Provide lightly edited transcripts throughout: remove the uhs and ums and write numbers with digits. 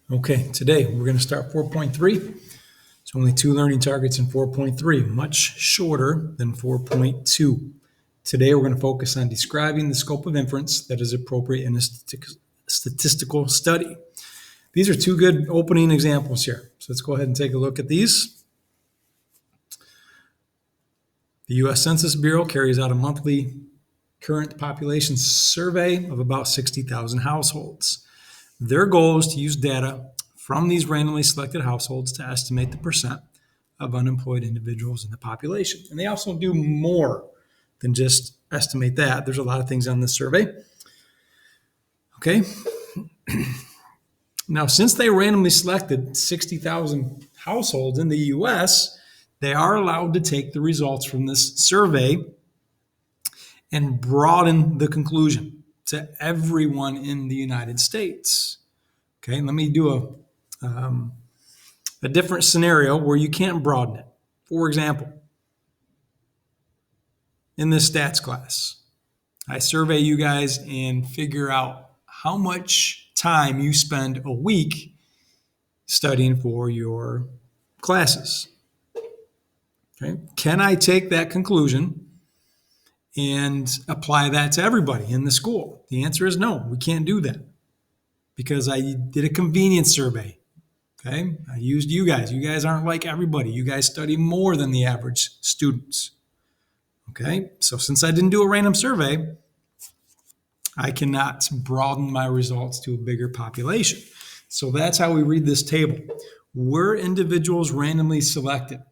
Okay, today we're going to start 4.3. It's only two learning targets in 4.3, much shorter than 4.2. Today we're going to focus on describing the scope of inference that is appropriate in a statistical study. These are two good opening examples here. So let's go ahead and take a look at these. The U.S. Census Bureau carries out a monthly current population survey of about 60,000 households. Their goal is to use data from these randomly selected households to estimate the percent of unemployed individuals in the population. And they also do more than just estimate that. There's a lot of things on this survey. Okay. Now, since they randomly selected 60,000 households in the U.S., they are allowed to take the results from this survey and broaden the conclusion to everyone in the United States. Okay, let me do a different scenario where you can't broaden it. For example, in this stats class, I survey you guys and figure out how much time you spend a week studying for your classes. Okay, can I take that conclusion and apply that to everybody in the school? The answer is no, we can't do that because I did a convenience survey. Okay, I used you guys. You guys aren't like everybody. You guys study more than the average students. Okay, so since I didn't do a random survey, I cannot broaden my results to a bigger population. So that's how we read this table. Were individuals randomly selected?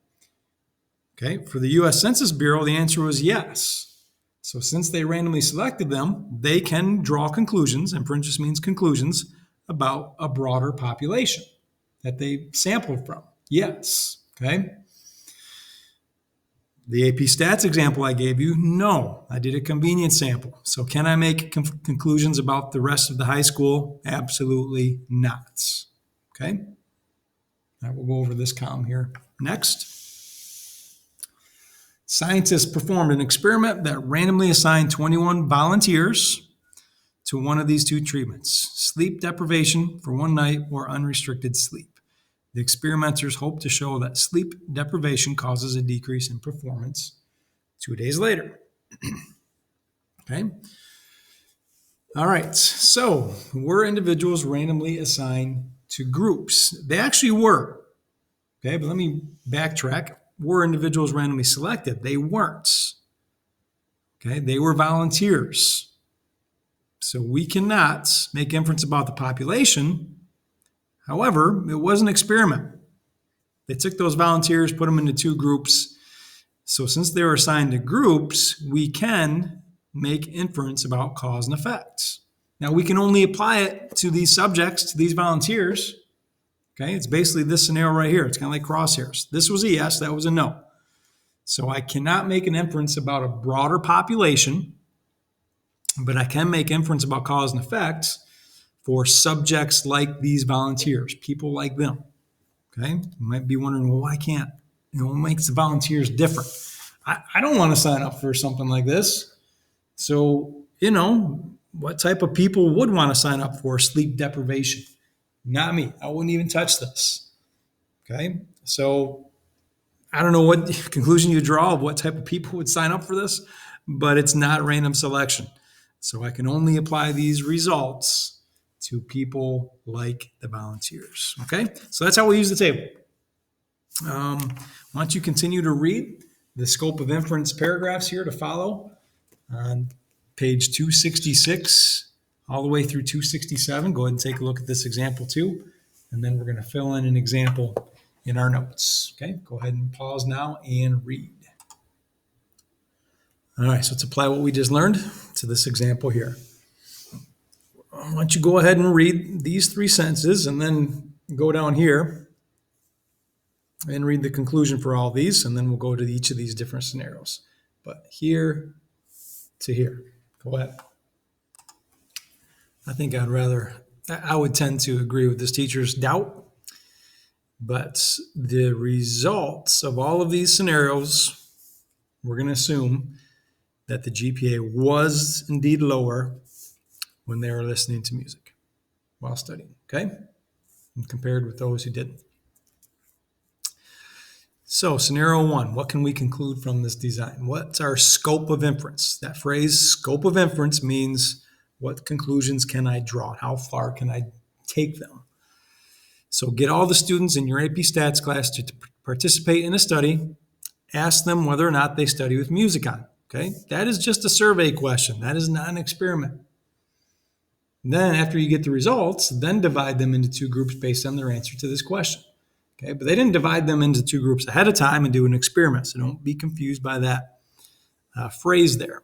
Okay, for the U.S. Census Bureau, the answer was yes. So since they randomly selected them, they can draw conclusions, inference just means conclusions, about a broader population that they sampled from. Yes. Okay. The AP Stats example I gave you, no. I did a convenience sample. So can I make conclusions about the rest of the high school? Absolutely not. Okay. I will go over this column here next. Scientists performed an experiment that randomly assigned 21 volunteers to one of these two treatments: sleep deprivation for one night or unrestricted sleep. The experimenters hope to show that sleep deprivation causes a decrease in performance 2 days later. Okay. All right. So were individuals randomly assigned to groups? They actually were. Okay. But let me backtrack. Were individuals randomly selected? They weren't. Okay. They were volunteers. So we cannot make inference about the population. However, it was an experiment. They took those volunteers, put them into two groups. So since they were assigned to groups, we can make inference about cause and effect. Now, we can only apply it to these subjects, to these volunteers. Okay, it's basically this scenario right here. It's kind of like crosshairs. This was a yes, that was a no. So I cannot make an inference about a broader population, but I can make inference about cause and effect for subjects like these volunteers, people like them. Okay, you might be wondering, well, why can't, what makes the volunteers different? I don't want to sign up for something like this. So, what type of people would want to sign up for sleep deprivation? Not me. I wouldn't even touch this. Okay, so I don't know what conclusion you draw of what type of people would sign up for this, but it's not random selection. So I can only apply these results to people like the volunteers. Okay, so that's how we use the table. Why don't you continue to read the scope of inference paragraphs here to follow on page 266 all the way through 267. Go ahead and take a look at this example too, and then we're going to fill in an example in our notes. Okay, go ahead and pause now and read. All right, so let's apply what we just learned to this example here. Why don't you go ahead and read these three sentences and then go down here and read the conclusion for all these, and then we'll go to each of these different scenarios. But here to here. Go ahead. I would tend to agree with this teacher's doubt, but the results of all of these scenarios, we're going to assume that the GPA was indeed lower when they were listening to music while studying. Okay? and compared with those who didn't. So, scenario 1, what can we conclude from this design? What's our scope of inference? That phrase, scope of inference, means what conclusions can I draw? How far can I take them? So, get all the students in your AP Stats class to participate in a study. Ask them whether or not they study with music on. Okay, that is just a survey question. That is not an experiment. Then, after you get the results, then divide them into 2 groups based on their answer to this question. Okay, but they didn't divide them into 2 groups ahead of time and do an experiment, so don't be confused by that phrase there.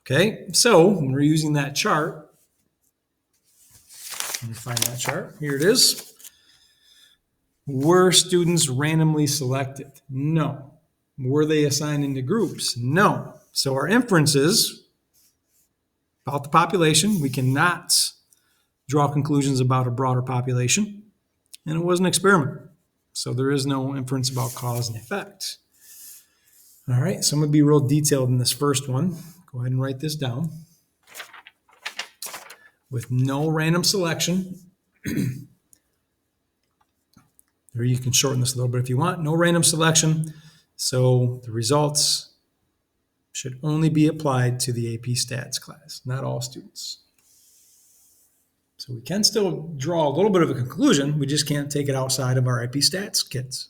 Okay, so when we're using that chart, let me find that chart. Here it is. Were students randomly selected? No. Were they assigned into groups? No. So our inferences about the population, we cannot draw conclusions about a broader population, and it was an experiment. So there is no inference about cause and effect. All right, so I'm going to be real detailed in this first one. Go ahead and write this down. With no random selection, or you can shorten this a little bit if you want, no random selection, so the results should only be applied to the AP Stats class, not all students. So we can still draw a little bit of a conclusion, we just can't take it outside of our AP Stats kids.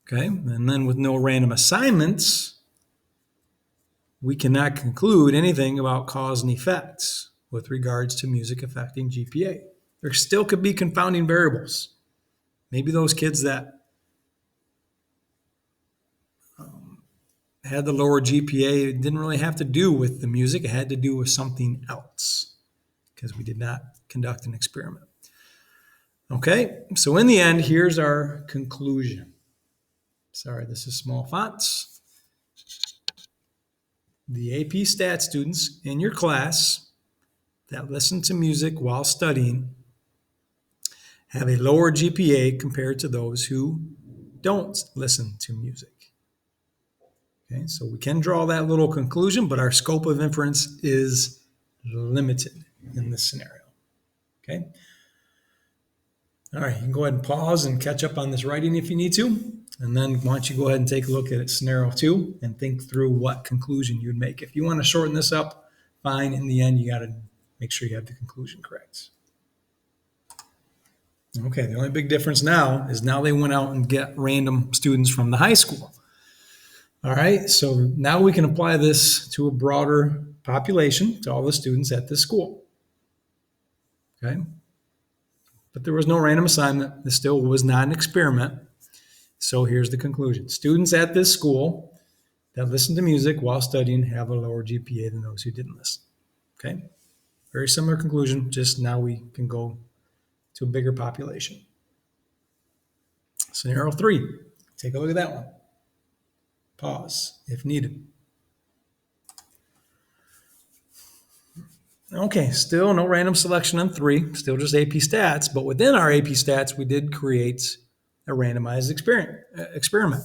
Okay, and then with no random assignments, we cannot conclude anything about cause and effects with regards to music affecting GPA. There still could be confounding variables. Maybe those kids that had the lower GPA didn't really have to do with the music, it had to do with something else because we did not conduct an experiment. Okay, so in the end, here's our conclusion. Sorry, this is small fonts. The AP Stat students in your class that listen to music while studying have a lower GPA compared to those who don't listen to music. Okay, so we can draw that little conclusion, but our scope of inference is limited in this scenario. Okay. All right, you can go ahead and pause and catch up on this writing if you need to. And then why don't you go ahead and take a look at scenario 2 and think through what conclusion you'd make. If you want to shorten this up, fine. In the end, you got to make sure you have the conclusion correct. Okay, the only big difference now is now they went out and get random students from the high school. All right, so now we can apply this to a broader population, to all the students at this school. Okay, but there was no random assignment. This still was not an experiment. So here's the conclusion. Students at this school that listen to music while studying have a lower GPA than those who didn't listen. Okay, very similar conclusion, just now we can go to a bigger population. Scenario 3, take a look at that one. Pause if needed. Okay, still no random selection on 3, still just AP Stats, but within our AP Stats, we did create a randomized experiment.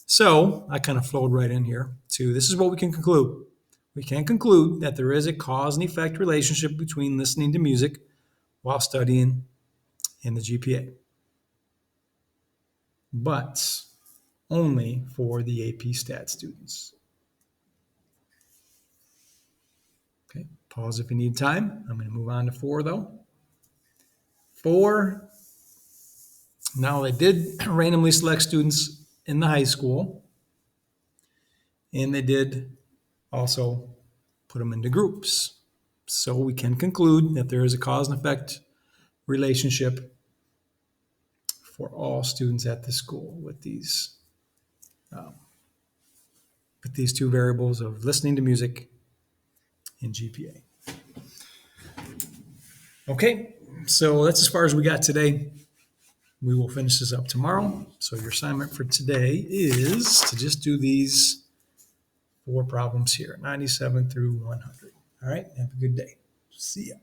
So I kind of flowed right in here to this is what we can conclude. We can conclude that there is a cause and effect relationship between listening to music while studying and the GPA, but only for the AP Stat students. Okay, pause if you need time. I'm going to move on to 4 though. 4, now they did randomly select students in the high school, and they did also put them into groups. So we can conclude that there is a cause and effect relationship for all students at the school with these 2 variables of listening to music and GPA. Okay, so that's as far as we got today. We will finish this up tomorrow. So your assignment for today is to just do these 4 problems here, 97 through 100. All right, have a good day. See ya.